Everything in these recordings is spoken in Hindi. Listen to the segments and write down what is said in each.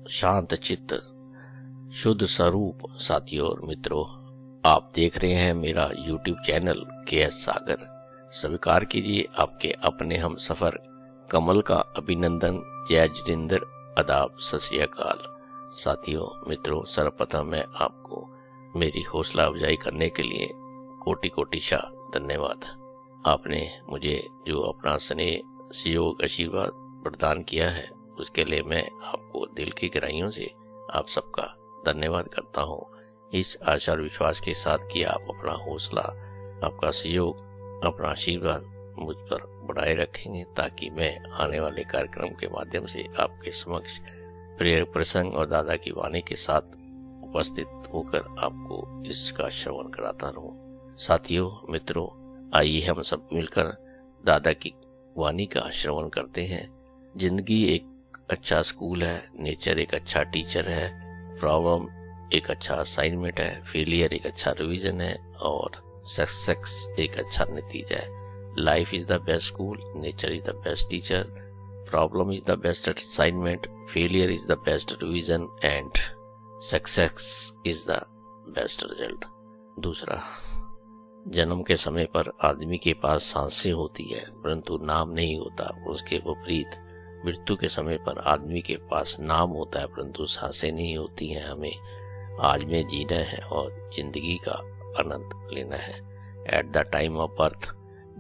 शांत चित्त, शुद्ध स्वरूप। साथियों और मित्रों, आप देख रहे हैं मेरा YouTube चैनल KS सागर। स्वीकार कीजिए आपके अपने हम सफर कमल का अभिनंदन। जय जितेंद्र, आदाब, सत श्री अकाल। साथियों मित्रों, सर्वप्रथम मैं आपको मेरी हौसला अफजाई करने के लिए कोटि कोटि शाह धन्यवाद। आपने मुझे जो अपना स्नेह, सहयोग, आशीर्वाद प्रदान किया है, उसके लिए मैं आपको दिल की गहराइयों से आप सबका धन्यवाद करता हूँ। इस आशा और विश्वास के साथ कि आप अपना हौसला, आपका सहयोग, अपना आशीर्वाद मुझ पर बढ़ाए रखेंगे, ताकि मैं आने वाले कार्यक्रम के माध्यम से आपके समक्ष प्रेरक प्रसंग और दादा की वाणी के साथ उपस्थित होकर आपको इसका श्रवण कराता रहूं। साथियों मित्रों, आइए हम सब मिलकर दादा की वाणी का श्रवण करते हैं। जिंदगी एक अच्छा स्कूल है, नेचर एक अच्छा टीचर है, प्रॉब्लम एक अच्छा असाइनमेंट है, फेलियर एक अच्छा रिवीजन है और सक्सेस एक अच्छा नतीजा है। Life is the best school, nature is the best teacher, problem is the best assignment, failure is the best revision and success is the best result. दूसरा, जन्म के समय पर आदमी के पास सांसें होती है परंतु नाम नहीं होता। उसके विपरीत मृत्यु के समय पर आदमी के पास नाम होता है परंतु सांसें नहीं होती हैं। हमें आज में जीना है और जिंदगी का आनंद लेना है। At the time of birth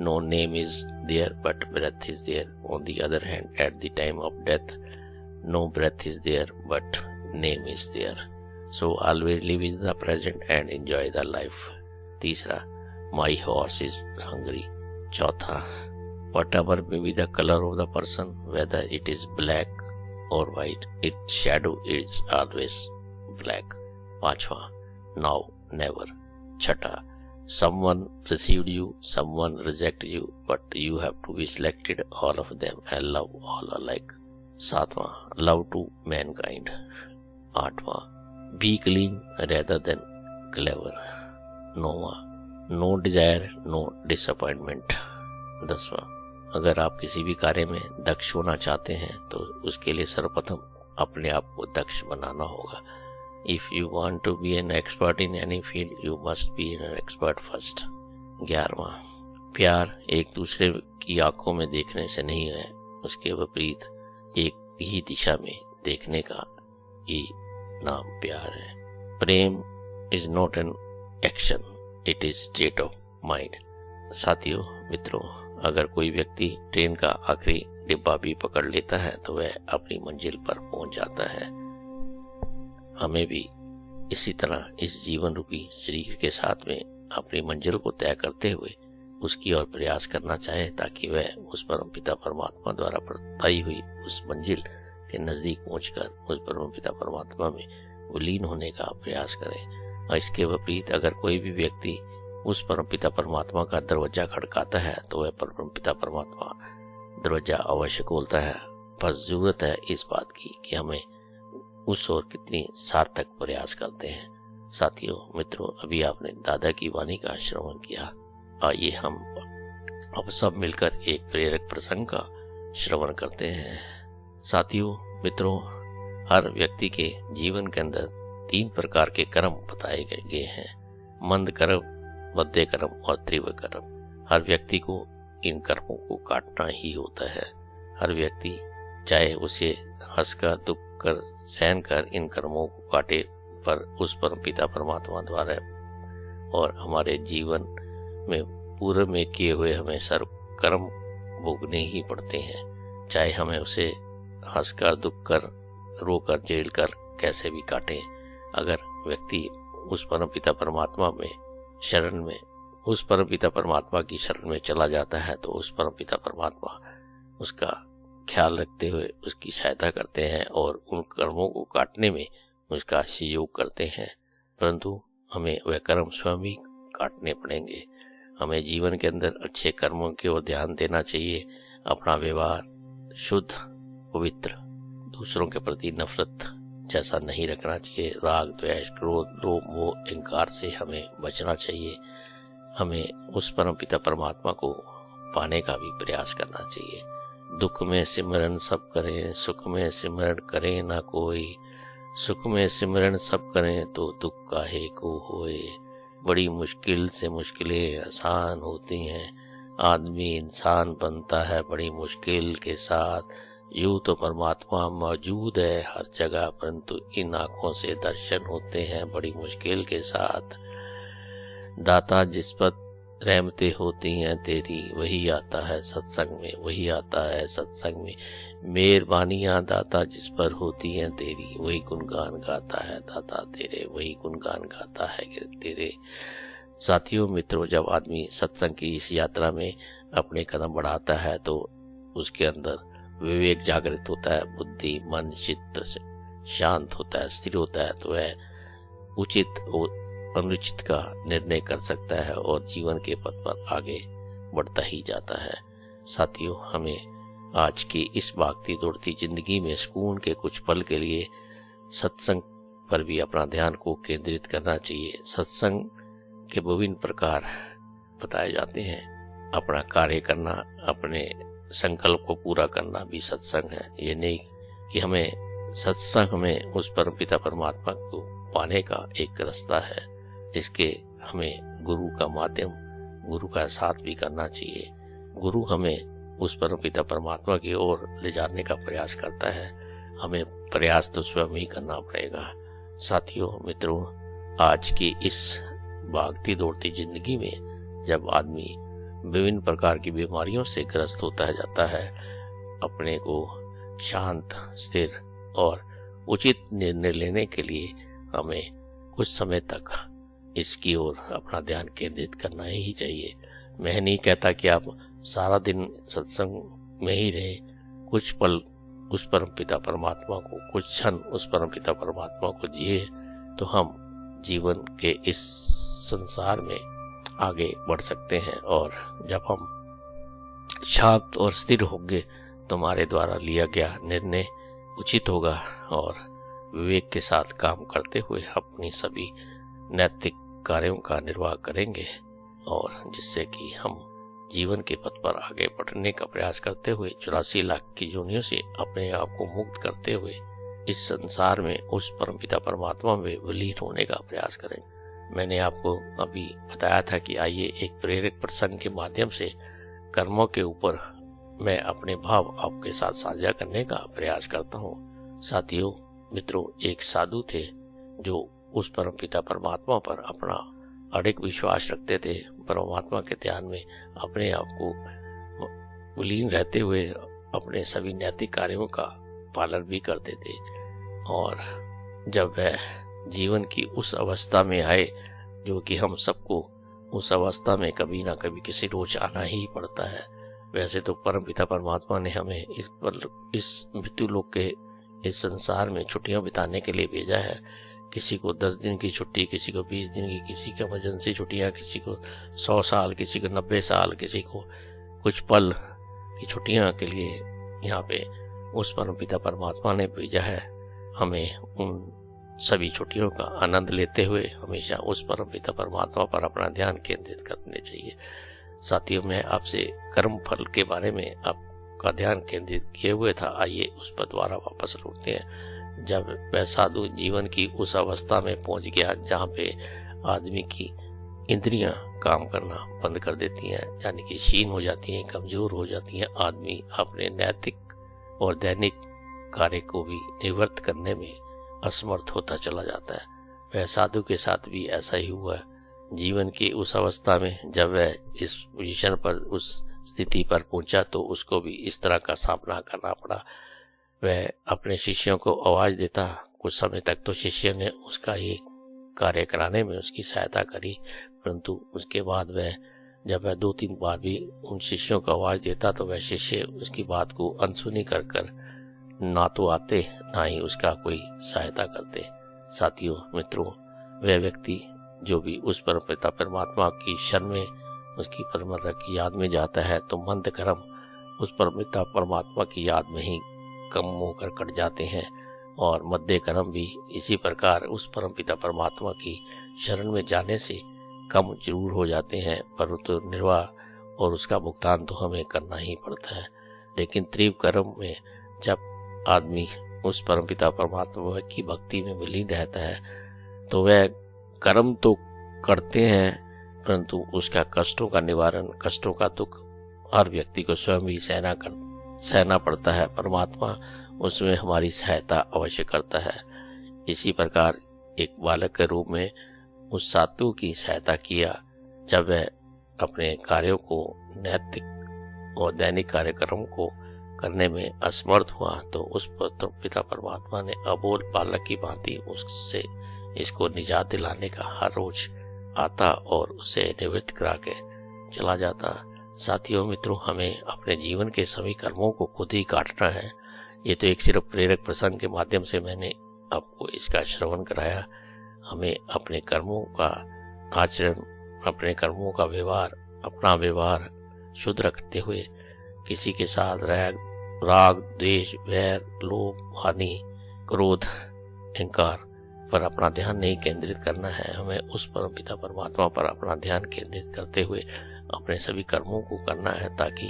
no name is there but breath is there. On the other hand, at the time of death no breath is there but name is there. So always live in the present and enjoy the life. तीसरा, माई हॉर्स इज हंग्री। चौथा, whatever may be the color of the person, whether it is black or white, its shadow is always black. पांचवा, now never. छठा, someone received you, someone rejected you, but you have to be selected all of them and love all alike. सातवां, love to mankind. आठवां, be clean rather than clever. नौवां, no desire, no disappointment. 10वां, अगर आप किसी भी कार्य में दक्ष होना चाहते हैं तो उसके लिए सर्वप्रथम अपने आप को दक्ष बनाना होगा। If you want to be an expert in any field, you must be an expert first. 11वां, प्यार एक दूसरे की आंखों में देखने से नहीं है, उसके विपरीत एक ही दिशा में देखने का ही नाम प्यार है। प्रेम is not an action, it is state of mind. साथियों मित्रों, अगर कोई व्यक्ति ट्रेन का आखिरी डिब्बा भी पकड़ लेता है तो वह अपनी मंजिल पर पहुंच जाता है। हमें भी इसी तरह इस जीवन रूपी शरीर के साथ में अपनी मंजिल को तय करते हुए उसकी ओर प्रयास करना चाहे, ताकि वह उस परम पिता परमात्मा द्वारा बताई हुई उस मंजिल के नजदीक पहुंचकर उस परम पिता परमात्मा में विलीन होने का प्रयास करे। और इसके विपरीत अगर कोई भी व्यक्ति उस परमपिता परमात्मा का दरवाजा खड़काता है तो वह परमपिता परमात्मा दरवाजा अवश्य खोलता है। बस जरूरत है इस बात की कि हमें उस ओर कितनी सार्थक प्रयास करते हैं। साथियों मित्रों, अभी आपने दादा की वाणी का श्रवण किया। आइए हम अब सब मिलकर एक प्रेरक प्रसंग का श्रवण करते हैं। साथियों मित्रों, हर व्यक्ति के जीवन के अंदर 3 प्रकार के कर्म बताए गए हैं: मंद कर्म, मध्य कर्म और तीव्र कर्म। हर व्यक्ति को इन कर्मों को काटना ही होता है। हर व्यक्ति चाहे उसे हंसकर, दुख कर, सहन कर इन कर्मों को काटे, पर उस परम पिता परमात्मा द्वारा और हमारे जीवन में पूर्व में किए हुए हमें सर्व कर्म भोगने ही पड़ते हैं। चाहे हमें उसे हंसकर, दुख कर, रोकर, जेल कर कैसे भी काटे, अगर व्यक्ति उस परम पिता परमात्मा में शरण में, उस परम पिता परमात्मा की शरण में चला जाता है तो उस परम पिता परमात्मा उसका ख्याल रखते हुए उसकी सहायता करते हैं और उन कर्मों को काटने में उसका सहयोग करते हैं। परंतु हमें वह कर्म स्वयं ही काटने पड़ेंगे। हमें जीवन के अंदर अच्छे कर्मों की ओर ध्यान देना चाहिए। अपना व्यवहार शुद्ध, पवित्र, दूसरों के प्रति नफरत जैसा नहीं रखना चाहिए। राग, द्वेष, क्रोध, लोभ, मोह, अहंकार से हमें बचना चाहिए। हमें उस परम पिता परमात्मा को पाने का भी प्रयास करना चाहिए। दुख में सिमरन सब करें, सुख में सिमरन करें ना कोई, सुख में सिमरन सब करें तो दुख काहे को होए। बड़ी मुश्किल से मुश्किलें आसान होती हैं, आदमी इंसान बनता है बड़ी मुश्किल के साथ। यूं तो परमात्मा मौजूद है हर जगह, परंतु इन आंखों से दर्शन होते हैं बड़ी मुश्किल के साथ। दाता जिस पर रहमतें होती हैं तेरी, वही आता है सत्संग में, वही आता है सत्संग में। मेहरबानियां दाता जिस पर होती हैं तेरी, वही गुणगान गाता है दाता तेरे, वही गुणगान गाता है तेरे। साथियों मित्रों, जब आदमी सत्संग की इस यात्रा में अपने कदम बढ़ाता है तो उसके अंदर विवेक जागृत होता है, बुद्धि मन चित्त से शांत होता है, स्थिर होता है, तो वह उचित और अनुचित का निर्णय कर सकता है और जीवन के पथ पर आगे बढ़ता ही जाता है। साथियों, हमें आज की इस भागती दौड़ती जिंदगी में सुकून के कुछ पल के लिए सत्संग पर भी अपना ध्यान को केंद्रित करना चाहिए। सत्संग के विभिन्न प्रकार बताए जाते हैं। अपना कार्य करना, अपने संकल्प को पूरा करना भी सत्संग है। ये नहीं कि हमें सत्संग हमें उस परमपिता परमात्मा को पाने का एक रास्ता है, इसके हमें गुरु का माध्यम, गुरु का साथ भी करना चाहिए। गुरु हमें उस परमपिता परमात्मा की ओर ले जाने का प्रयास करता है, हमें प्रयास तो स्वयं ही करना पड़ेगा। साथियों मित्रों, आज की इस भागती दौड़ती जिंदगी में जब आदमी विभिन्न प्रकार की बीमारियों से ग्रस्त होता जाता है, अपने को शांत, स्थिर और उचित निर्णय लेने के लिए हमें कुछ समय तक इसकी ओर अपना ध्यान केंद्रित करना ही चाहिए। मैं नहीं कहता कि आप सारा दिन सत्संग में ही रहे, कुछ पल उस परमपिता परमात्मा को, कुछ क्षण उस परमपिता परमात्मा को जिए, तो हम जीवन के इस संसार में आगे बढ़ सकते हैं। और जब हम शांत और स्थिर होंगे तो हमारे द्वारा लिया गया निर्णय उचित होगा और विवेक के साथ काम करते हुए अपनी सभी नैतिक कार्यों का निर्वाह करेंगे, और जिससे कि हम जीवन के पथ पर आगे बढ़ने का प्रयास करते हुए 84 लाख की जोनियों से अपने आप को मुक्त करते हुए इस संसार में उस परमपिता परमात्मा में विलीन होने का प्रयास करेंगे। मैंने आपको अभी बताया था कि आइए एक प्रेरक प्रसंग के माध्यम से कर्मों के ऊपर मैं अपने भाव आपके साथ साझा करने का प्रयास करता हूँ। साथियों मित्रों, एक साधु थे जो उस परमपिता परमात्मा पर अपना अडिग विश्वास रखते थे। परमात्मा के ध्यान में अपने आप को विलीन रहते हुए अपने सभी नैतिक कार्यों का पालन भी करते थे। और जब वह जीवन की उस अवस्था में आए जो कि हम सबको उस अवस्था में कभी ना कभी किसी रोज आना ही पड़ता है, वैसे तो परमपिता परमात्मा ने हमें इस मृत्यु लोक के इस संसार में छुट्टियां बिताने के लिए भेजा है। किसी को 10 दिन की छुट्टी, किसी को 20 दिन की, किसी को इमरजेंसी छुट्टियां, किसी को 100 साल, किसी को 90 साल, किसी को कुछ पल की छुट्टियां के लिए यहाँ पे उस परमपिता परमात्मा ने भेजा है। हमें उन सभी छुट्टियों का आनंद लेते हुए हमेशा उस परमपिता परमात्मा पर अपना ध्यान केंद्रित करने चाहिए। साथियों, मैं आपसे कर्म फल के बारे में आपका ध्यान केंद्रित किए हुए था, आइए उस पर दोबारा वापस लौटते हैं। जब वह साधु जीवन की उस अवस्था में पहुंच गया जहाँ पे आदमी की इंद्रियां काम करना बंद कर देती हैं, यानी कि क्षीण हो जाती हैं, कमजोर हो जाती हैं, आदमी अपने नैतिक और दैनिक कार्य को भी निवृत्त करने में असमर्थ होता चला जाता है। वह साधु के साथ भी ऐसा ही हुआ। जीवन की उस अवस्था में जब वह इस पोजीशन पर, उस स्थिति पर पहुंचा, तो उसको भी इस तरह का सामना करना पड़ा। वह अपने शिष्यों को आवाज देता, कुछ समय तक तो शिष्य ने उसका ही कार्य कराने में उसकी सहायता करी, परंतु उसके बाद जब वह 2-3 बार भी उन शिष्यों को आवाज देता तो वह शिष्य उसकी बात को अनसुनी कर ना तो आते ना ही उसका कोई सहायता करते। साथियों मित्रों, वह व्यक्ति जो भी उस परमपिता परमात्मा की शरण में, उसकी परमात्मा की याद में जाता है, तो मंद कर्म उस परमपिता परमात्मा की याद में ही कम होकर कट जाते हैं, और मध्य कर्म भी इसी प्रकार उस परमपिता परमात्मा की शरण में जाने से कम जरूर हो जाते हैं, परंतु निर्वाह और उसका भुगतान तो हमें करना ही पड़ता है। लेकिन तीव्र कर्म में जब आदमी उस परमपिता परमात्मा की भक्ति में विलीन रहता है तो वह कर्म तो करते हैं, परंतु उसका कष्टों का निवारण, कष्टों का दुख हर व्यक्ति को स्वयं ही सहना पड़ता है। परमात्मा उसमें हमारी सहायता अवश्य करता है। इसी प्रकार एक बालक के रूप में उस साधु की सहायता किया जब वह अपने कार्यों को, नैतिक और दैनिक कार्यक्रम को करने में असमर्थ हुआ, तो उस पिता परमात्मा ने अबोध बालक की भांति उससे इसको निजात दिलाने का हर रोज आता और उसे निवृत्त करा के चला जाता। साथियों मित्रों, हमें अपने जीवन के सभी कर्मों को खुद ही काटना है। ये तो एक सिर्फ प्रेरक प्रसंग के माध्यम से मैंने आपको इसका श्रवण कराया। हमें अपने कर्मों का आचरण, अपने कर्मों का व्यवहार, अपना व्यवहार शुद्ध रखते हुए किसी के साथ राग, द्वेष, वैर, लोभ, हानि, क्रोध, अहंकार पर अपना ध्यान नहीं केंद्रित करना है। हमें उस परमपिता परमात्मा पर अपना ध्यान केंद्रित करते हुए अपने सभी कर्मों को करना है, ताकि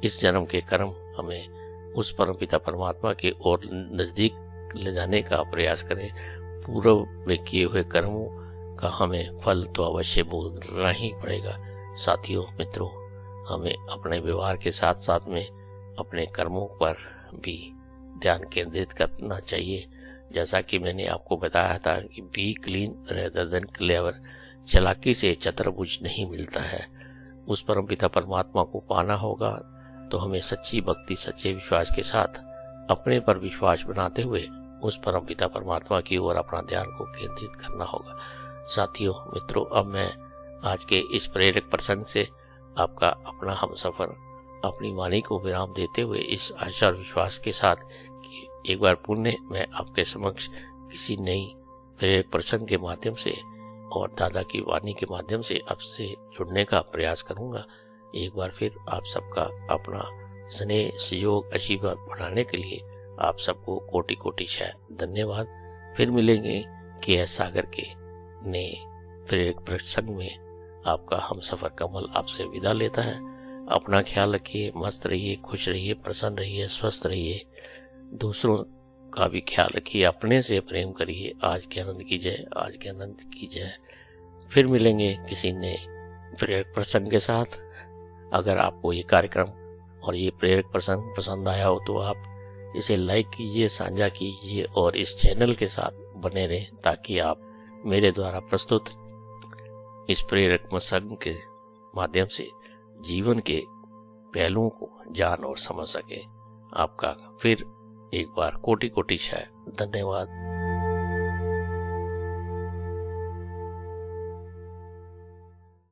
इस जन्म के कर्म हमें उस परमपिता परमात्मा की ओर नजदीक ले जाने का प्रयास करें। पूर्व में किए हुए कर्मों का हमें फल तो अवश्य भोगना ही पड़ेगा। साथियों मित्रों, हमें अपने व्यवहार के साथ साथ में अपने कर्मों पर भी ध्यान केंद्रित करना चाहिए। जैसा कि मैंने आपको बताया था कि B clean rather than clever, चालाकी से चतुर्भुज नहीं मिलता है। उस परमपिता परमात्मा को पाना होगा तो हमें सच्ची भक्ति, सच्चे विश्वास के साथ अपने पर विश्वास बनाते हुए उस परमपिता परमात्मा की ओर अपना ध्यान को केंद्रित करना होगा। साथियों मित्रों, अब मैं आज के इस प्रेरक प्रसंग से आपका अपना हमसफर अपनी वाणी को विराम देते हुए इस आशा और विश्वास के साथ कि एक बार पुण्य मैं आपके समक्ष किसी नई प्रेरक प्रसंग के माध्यम से और दादा की वाणी के माध्यम से आपसे जुड़ने का प्रयास करूंगा। एक बार फिर आप सबका अपना स्नेह, सहयोग, आशीर्वाद बढ़ाने के लिए आप सबको कोटि कोटि धन्यवाद। फिर मिलेंगे के.एस. सागर के नए प्रेरक प्रसंग में। आपका हमसफर कमल आपसे विदा लेता है। अपना ख्याल रखिए, मस्त रहिए, खुश रहिए, प्रसन्न रहिए, स्वस्थ रहिए, दूसरों का भी ख्याल रखिए, अपने से प्रेम करिए। आज के आनंद की जय, आज के आनंद की जय। फिर मिलेंगे किसी नए प्रेरक प्रसंग के साथ। अगर आपको ये कार्यक्रम और ये प्रेरक प्रसंग पसंद आया हो तो आप इसे लाइक कीजिए, साझा कीजिए और इस चैनल के साथ बने रहें, ताकि आप मेरे द्वारा प्रस्तुत इस प्रेरक प्रसंग के माध्यम से जीवन के पहलुओं को जान और समझ सके। आपका फिर एक बार कोटि कोटि धन्यवाद।